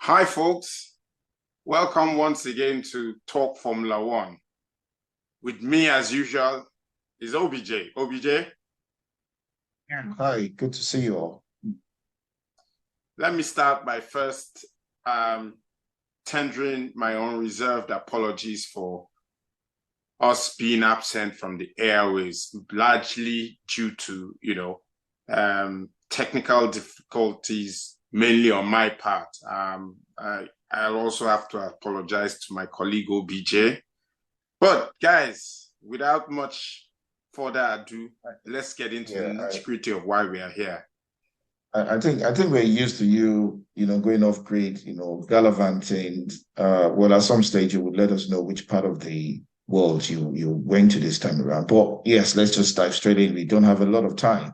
Hi, folks. Welcome once again to Talk Formula One. With me, as usual, is OBJ. OBJ, Yeah. Hi, good to see you all. let me start by first tendering my unreserved apologies for us being absent from the airways, largely due to, technical difficulties, mainly on my part. I'll also have to apologize to my colleague OBJ. But guys, without much further ado, let's get into the Yeah, nitty-gritty of why we are here. I think we're used to you, going off grid, gallivanting. Well, at some stage you would let us know which part of the world you went to this time around. But yes, let's just dive straight in. We don't have a lot of time.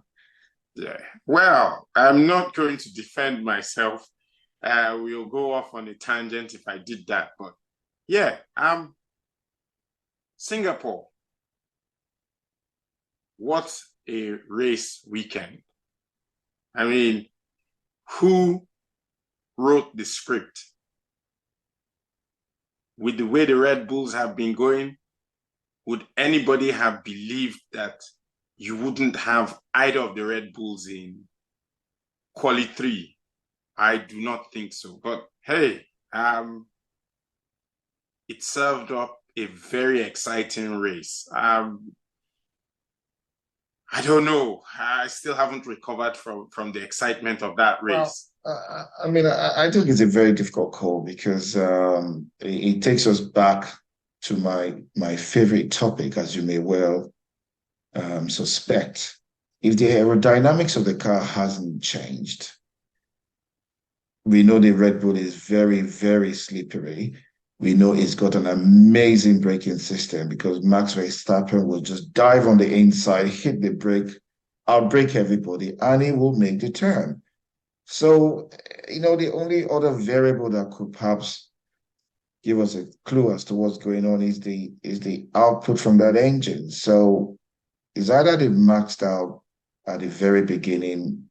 Yeah. Well, I'm not going to defend myself. We'll go off on a tangent if I did that. But yeah, Singapore. What a race weekend. I mean, who wrote the script? With the way the Red Bulls have been going, would anybody have believed that you wouldn't have either of the Red Bulls in quali 3? I do not think so. But hey, it served up a very exciting race. I don't know. I still haven't recovered from the excitement of that Well, race. I think it's a very difficult call because it takes us back to my favorite topic, as you may well suspect. If the aerodynamics of the car hasn't changed, we know the Red Bull is very, very slippery. We know it's got an amazing braking system because Max Verstappen will just dive on the inside, hit the brake, outbrake everybody, and he will make the turn. So, the only other variable that could perhaps give us a clue as to what's going on is the output from that engine. So it's either they maxed out at the very beginning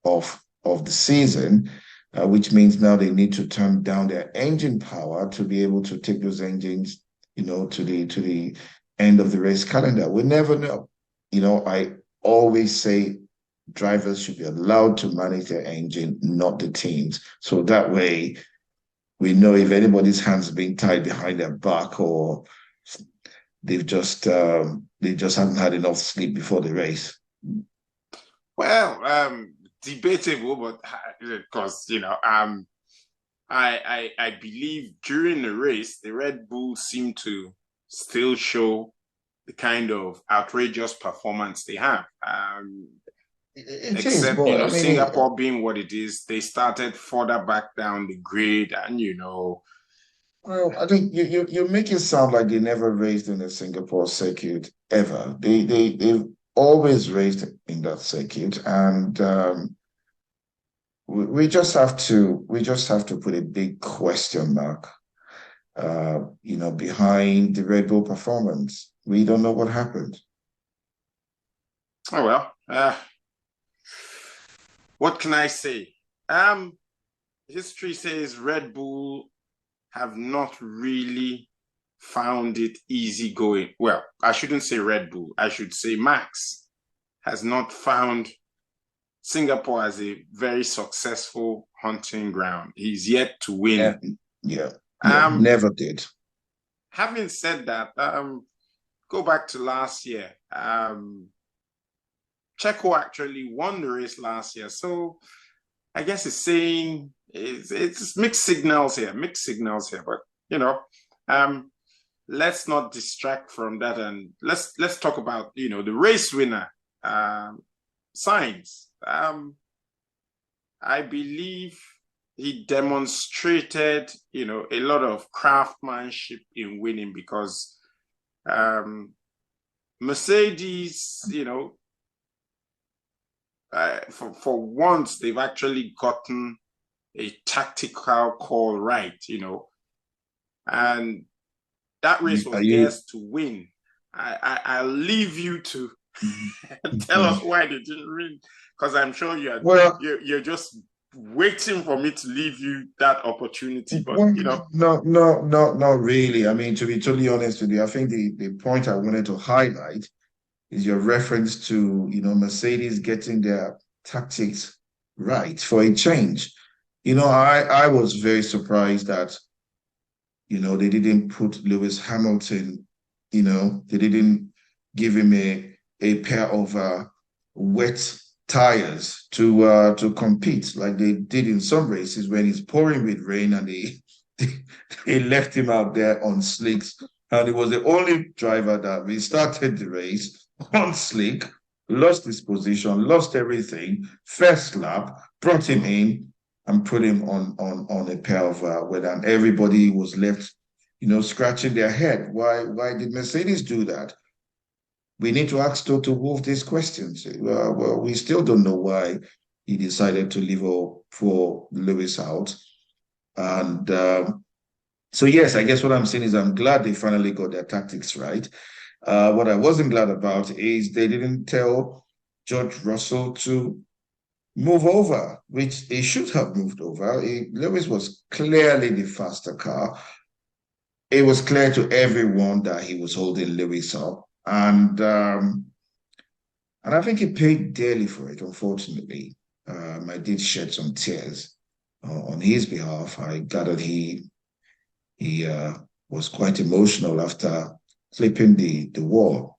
of the season, which means now they need to turn down their engine power to be able to take those engines, to the end of the race calendar. We never know. I always say drivers should be allowed to manage their engine, not the teams. So that way we know if anybody's hands are being tied behind their back or they just haven't had enough sleep before the race. Well, debatable, but because I believe during the race the Red Bull seemed to still show the kind of outrageous performance they have. It is, Except but Singapore being what it is, they started further back down the grid, and well, I think you make it sound like they never raced in the Singapore circuit ever. They've always raced in that circuit, and we just have to put a big question mark, behind the Red Bull performance. We don't know what happened. oh well. What can I say? History says Red Bull have not really found it easy going. Well, I shouldn't say Red Bull. I should say Max has not found Singapore as a very successful hunting ground. He's yet to Yeah, win. yeah, yeah. Um, Never did. Having said that, go back to last year. Checo actually won the race last year, so I guess it's saying it's mixed signals here, mixed signals here. But um, let's not distract from that, and let's talk about the race winner, Sainz. I believe he demonstrated a lot of craftsmanship in winning because Mercedes, for once they've actually gotten a tactical call right, and that race Are was you? theirs to win. I'll leave you to tell us why they didn't win, because I'm sure Well, you're just waiting for me to leave you that opportunity, but Well, you know. not really. I mean, to be totally honest with you, I think the point I wanted to highlight is your reference to, Mercedes getting their tactics right for a change. I was very surprised that, they didn't put Lewis Hamilton, they didn't give him a pair of wet tires to compete like they did in some races when it's pouring with rain and they left him out there on slicks. And he was the only driver that restarted the race on slick, lost his position, lost everything. First lap, brought him in and put him on a pair of weather. And everybody was left, scratching their head. Why did Mercedes do that? We need to ask Toto Wolff these questions. Well, we still don't know why he decided to leave for Lewis out. And so, yes, I guess what I'm saying is I'm glad they finally got their tactics right. What I wasn't glad about is they didn't tell George Russell to move over, which he should have moved over. Lewis was clearly the faster car. It was clear to everyone that he was holding Lewis up. And I think he paid dearly for it, unfortunately. I did shed some tears on his behalf. I gathered he was quite emotional after flipping the wall.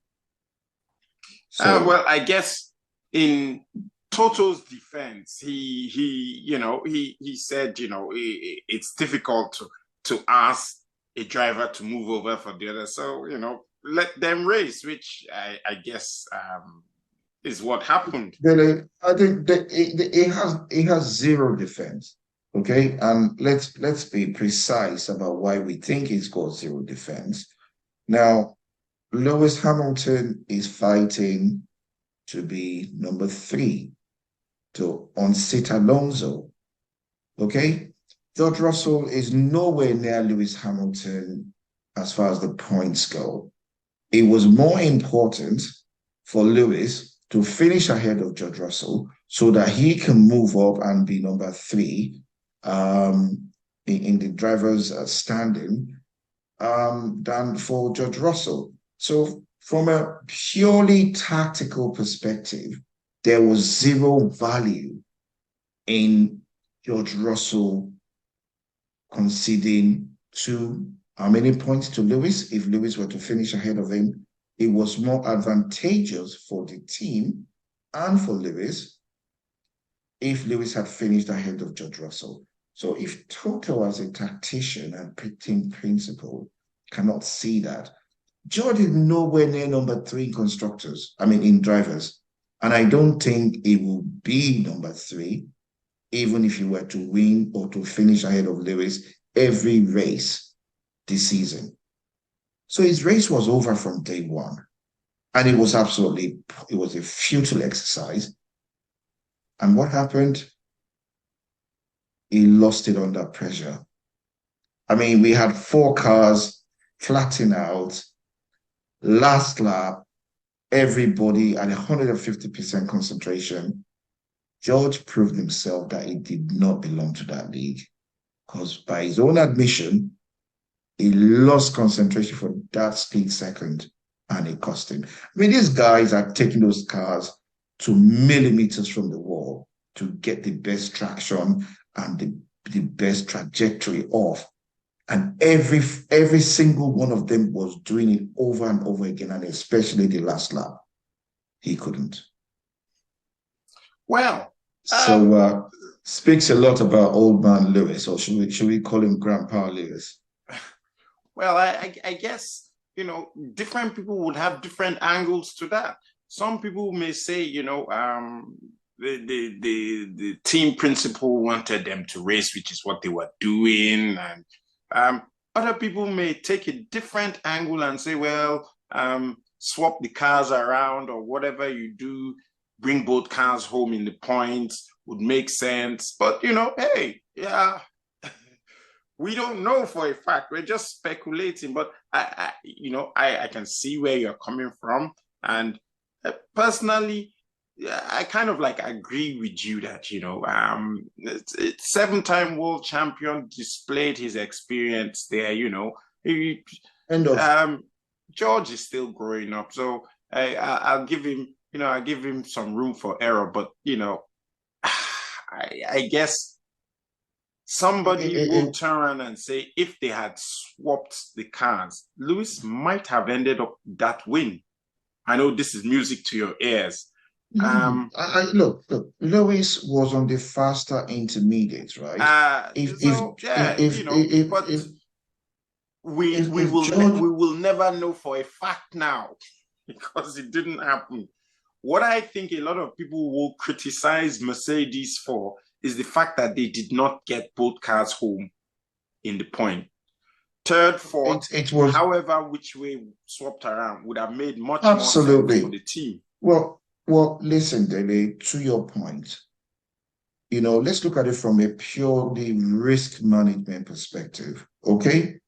So Well, I guess in Toto's defense, he said, it's difficult to ask a driver to move over for the other. So, let them race, which I guess is what happened. really, I think that it has zero defense. Okay, and let's be precise about why we think he's got zero defense. Now, Lewis Hamilton is fighting to be number 3 to unseat Alonso. Okay, George Russell is nowhere near Lewis Hamilton as far as the points go. It was more important for Lewis to finish ahead of George Russell so that he can move up and be number 3 in the driver's standing than for George Russell. So from a purely tactical perspective, there was zero value in George Russell conceding how many points to Lewis? If Lewis were to finish ahead of him, it was more advantageous for the team and for Lewis if Lewis had finished ahead of George Russell. So if Toto, as a tactician and team principal, cannot see that, George is nowhere near number 3 in constructors, in drivers. And I don't think it will be number 3, even if he were to win or to finish ahead of Lewis every race this season. So his race was over from day one. And it was a futile exercise. And what happened? He lost it under pressure. We had 4 cars flattening out. Last lap, everybody at 150% concentration. George proved himself that he did not belong to that league because by his own admission, he lost concentration for that split second and it cost him. These guys are taking those cars to millimeters from the wall to get the best traction and the best trajectory off. And every single one of them was doing it over and over again, and especially the last lap. He couldn't. Well, so speaks a lot about old man Lewis, or should we call him Grandpa Lewis? Well, I guess, different people would have different angles to that. Some people may say, the team principal wanted them to race, which is what they were doing. And other people may take a different angle and say, well, swap the cars around or whatever you do, bring both cars home in the points would make sense. But, hey, yeah, we don't know for a fact. We're just speculating. But, I can see where you're coming from. And personally, yeah, I kind of like agree with you that, it's seven-time world champion displayed his experience there, He- End of. um, George is still growing up, so I'll give him, I give him some room for error, but I guess somebody will It, turn around and say if they had swapped the cars, Lewis might have ended up that win. I know this is music to your ears. look, Lewis was on the faster intermediates, right? If if So yeah, if if but if we if, we if will George, we will never know for a fact now because it didn't happen. What I think a lot of people will criticize Mercedes for is the fact that they did not get both cars home in the point. Third, fourth, it was however which way swapped around would have made much more sense for absolutely the team. well. Listen, Dele, to your point, let's look at it from a purely risk management perspective. Okay,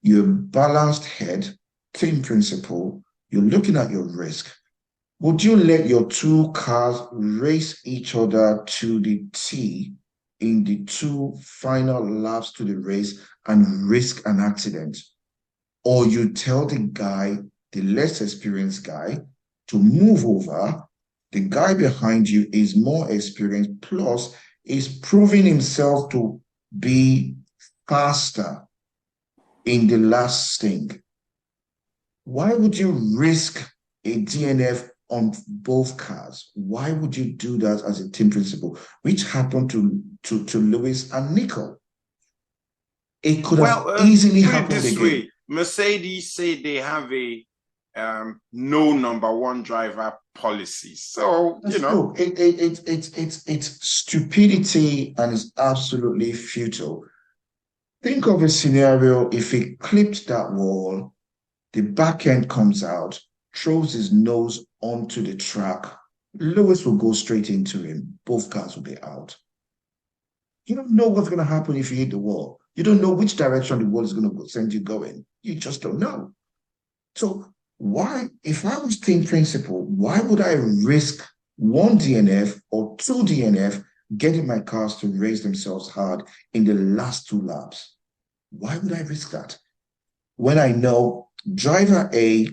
you're balanced head, team principle. You're looking at your risk. Would you let your two cars race each other to the T in the two final laps to the race and risk an accident? Or you tell the guy, the less experienced guy, to move over. The guy behind you is more experienced, plus is proving himself to be faster in the last sting. Why would you risk a DNF on both cars? Why would you do that as a team principal? Which happened to Lewis and Nico. It could have Well, easily put it happened this again. way: Mercedes say they have a no number one driver policy. So Look, it's stupidity and it's absolutely futile. Think of a scenario if he clipped that wall, the back end comes out, throws his nose onto the track. Lewis will go straight into him. Both cars will be out. You don't know what's going to happen if you hit the wall. You don't know which direction the wall is going to send you going. You just don't know. So why, if I was team principal, why would I risk one DNF or two DNF getting my cars to raise themselves hard in the last two laps? Why would I risk that? When I know driver A,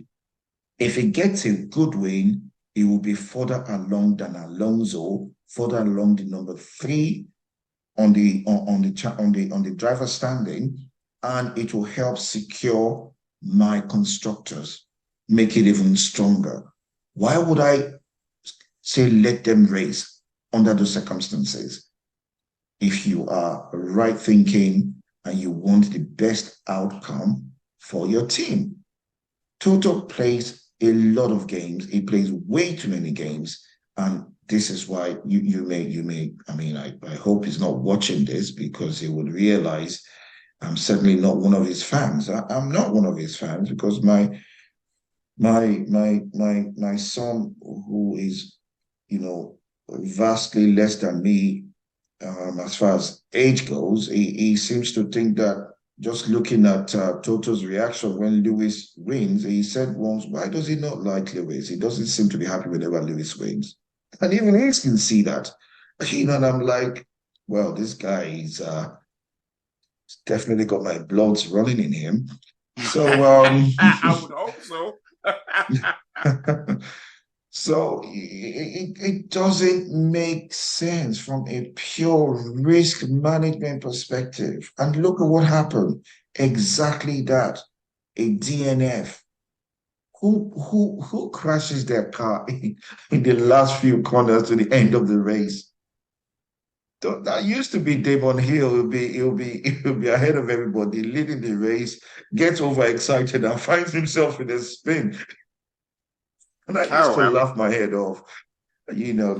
if he gets a good win, he will be further along than Alonso, further along the number three on the driver standing, and it will help secure my constructors, make it even stronger. Why would I say let them race under those circumstances? If you are right thinking and you want the best outcome for your team. Toto plays a lot of games. He plays way too many games. And this is why you may, I mean, I hope he's not watching this because he would realize I'm certainly not one of his fans. I'm not one of his fans because my son, who is, vastly less than me, as far as age goes, he seems to think that just looking at Toto's reaction when Lewis wins, he said once, why does he not like Lewis? He doesn't seem to be happy whenever Lewis wins. And even he can see that. And I'm like, well, this guy is definitely got my bloods running in him. So I would hope so. so it doesn't make sense from a pure risk management perspective. And look at what happened. Exactly that. A DNF. Who crashes their car in the last few corners to the end of the race? That used to be Damon Hill. He'll be ahead of everybody, leading the race, gets overexcited and finds himself in a spin. And I used Oh to well. laugh my head off. But anyway,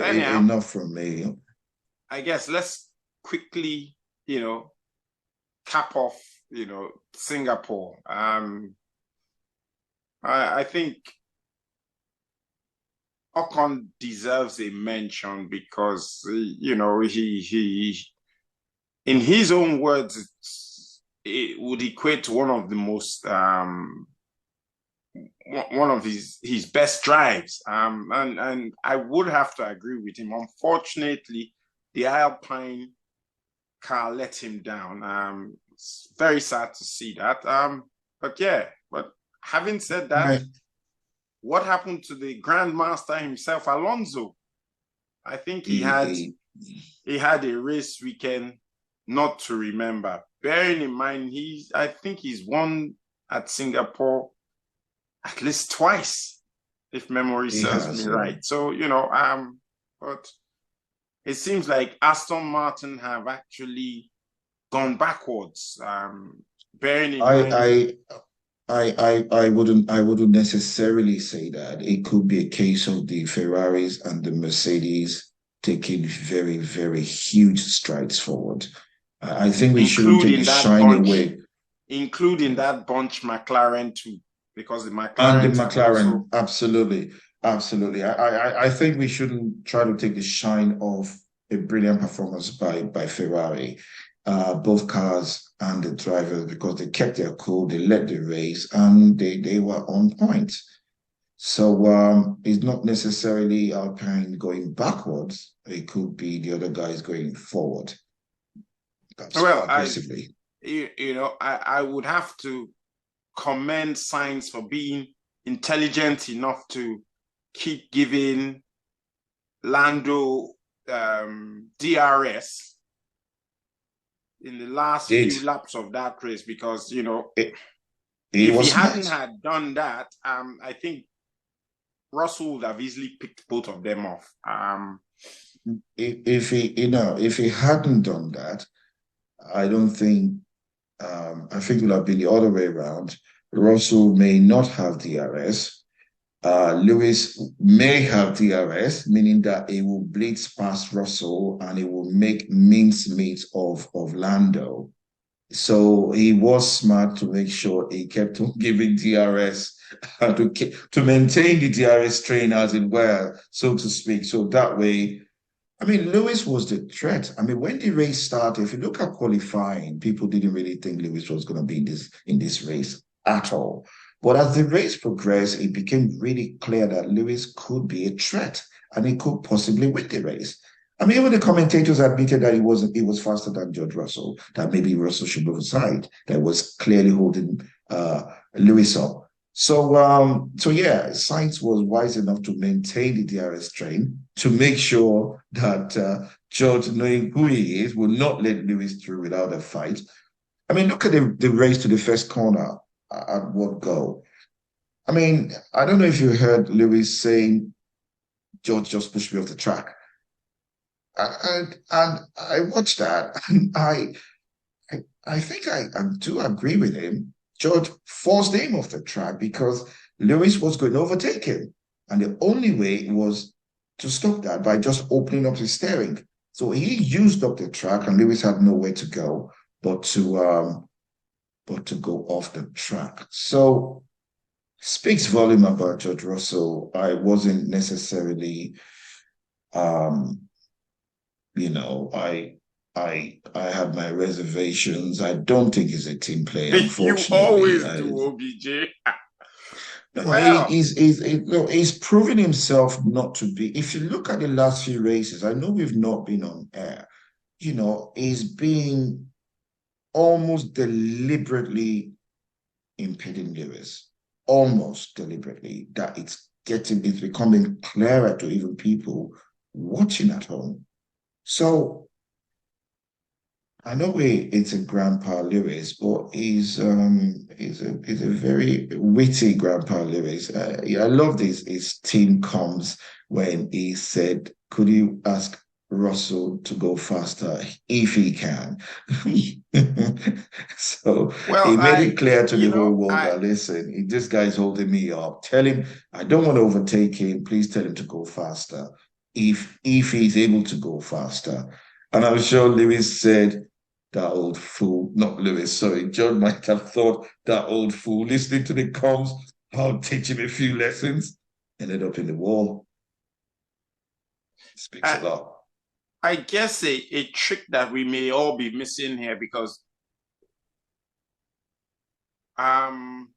Anyhow, enough from me. I guess let's quickly, cap off, Singapore. I think Ocon deserves a mention because he in his own words it would equate to one of the most one of his best drives. And I would have to agree with him. Unfortunately, the Alpine car let him down. It's very sad to see that. But yeah, but having said that, Right. what happened to the Grandmaster himself, Alonso? I think He, he had a race weekend not to remember. Bearing in mind, I think he's won at Singapore at least twice, if memory he serves me has. right. So, but it seems like Aston Martin have actually gone backwards. Bearing in mind, I, I wouldn't necessarily say that. It could be a case of the Ferraris and the Mercedes taking very, very huge strides forward. I think we shouldn't take the including that shine bunch, away. including Yes. that bunch McLaren too, because the And the McLarens have McLaren, also. absolutely, absolutely. I think we shouldn't try to take the shine off a brilliant performance by Ferrari, both cars and the drivers, because they kept their cool, they led the race, and they were on point. So it's not necessarily Alpine going backwards. It could be the other guys going forward, perhaps more Well, aggressively. I would have to commend Sainz for being intelligent enough to keep giving Lando DRS in the last few It, laps of that race, because it, it if he was hadn't smart. had done that, I think Russell would have easily picked both of them off. If he hadn't done that, I don't think. I think it would have been the other way around. Russell may not have DRS. Lewis may have DRS, meaning that he will blitz past Russell and he will make mincemeat of Lando. So he was smart to make sure he kept on giving DRS to maintain the DRS train, as it were, so to speak. So that way, I mean, Lewis was the threat. I mean, when the race started, if you look at qualifying, people didn't really think Lewis was going to be in this race at all. But as the race progressed, it became really clear that Lewis could be a threat and he could possibly win the race. I mean, even the commentators admitted that he was faster than George Russell, that maybe Russell should move aside, that was clearly holding Lewis up. So yeah, Sainz was wise enough to maintain the DRS train to make sure that George, knowing who he is, will not let Lewis through without a fight. I mean, look at the race to the first corner at what go. I mean, I don't know if you heard Lewis saying, George just pushed me off the track. And I watched that and I think I do agree with him. George forced him off the track because Lewis was going to overtake him. And the only way was to stop that by just opening up his steering. So he used up the track and Lewis had nowhere to go but to go off the track. So speaks volume about George Russell. I wasn't necessarily um, I have my reservations. I don't think he's a team player, You unfortunately. always do, OBJ. No, Well, he's proven himself not to be. If you look at the last few races, I know we've not been on air. He's being almost deliberately impeding Lewis, almost deliberately. That it's becoming clearer to even people watching at home. So I know it's a Grandpa Lewis, but he's a very witty Grandpa Lewis. I love this. His team comes when he said, "Could you ask Russell to go faster if he can?" So well, he made it clear to the whole world I that listen, this guy's holding me up. Tell him I don't want to overtake him. Please tell him to go faster if he's able to go faster. And I'm sure Lewis said, that old fool, not Lewis, sorry, John might have thought that old fool listening to the comms, I'll teach him a few lessons, ended up in the wall. Speaks a I, lot. I guess a trick that we may all be missing here, because um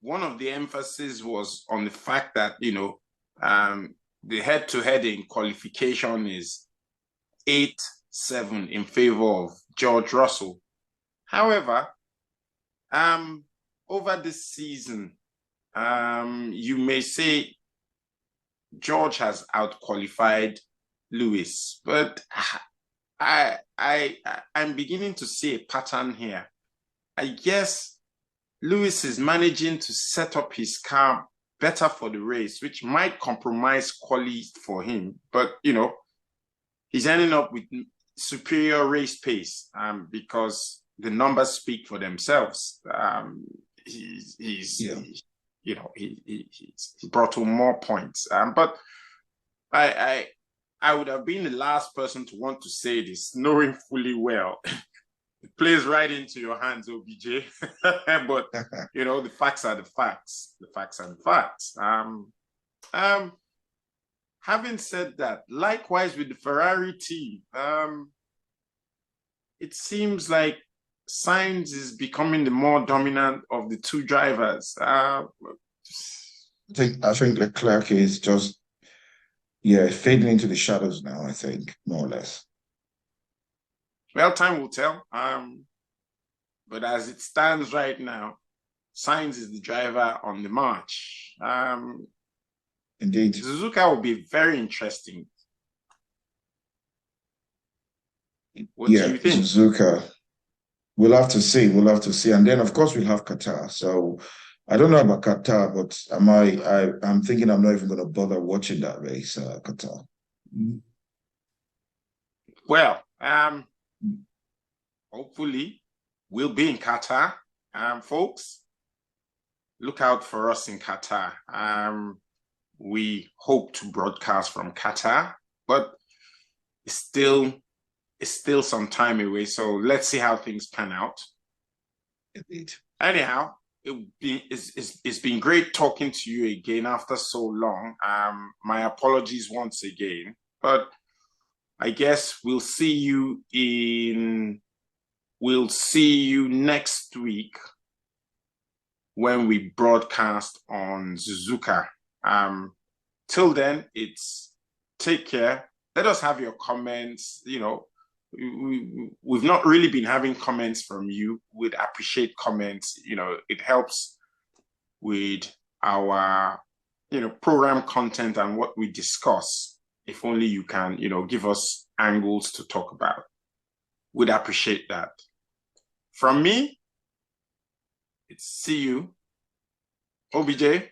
one of the emphasis was on the fact that, the head-to-head in qualification is 8-7 in favor of George Russell. However, over this season, you may say George has outqualified Lewis, but I'm beginning to see a pattern here. I guess Lewis is managing to set up his car better for the race, which might compromise quality for him. But, he's ending up with superior race pace because the numbers speak for themselves. He brought home more points. But I would have been the last person to want to say this, knowing fully well it plays right into your hands, OBJ. But the facts are the facts. The facts are the facts. Having said that, likewise with the Ferrari team, it seems like Sainz is becoming the more dominant of the two drivers. I think Leclerc is just fading into the shadows now, I think, more or less. Well, time will tell. But as it stands right now, Sainz is the driver on the march. Indeed. Suzuka will be very interesting. What do you think? Suzuka. We'll have to see. And then, of course, we'll have Qatar. So I don't know about Qatar, but I'm thinking I'm not even going to bother watching that race, Qatar. Well, hopefully we'll be in Qatar. Folks, look out for us in Qatar. We hope to broadcast from Qatar, but it's still some time away. So let's see how things pan out. Indeed. Anyhow, it's been great talking to you again after so long. My apologies once again, but I guess we'll see you next week when we broadcast on Suzuka. Till then, it's take care. Let us have your comments. We've not really been having comments from you. We'd appreciate comments. It helps with our, program content and what we discuss. If only you can, give us angles to talk about. We'd appreciate that. From me, it's see you. OBJ.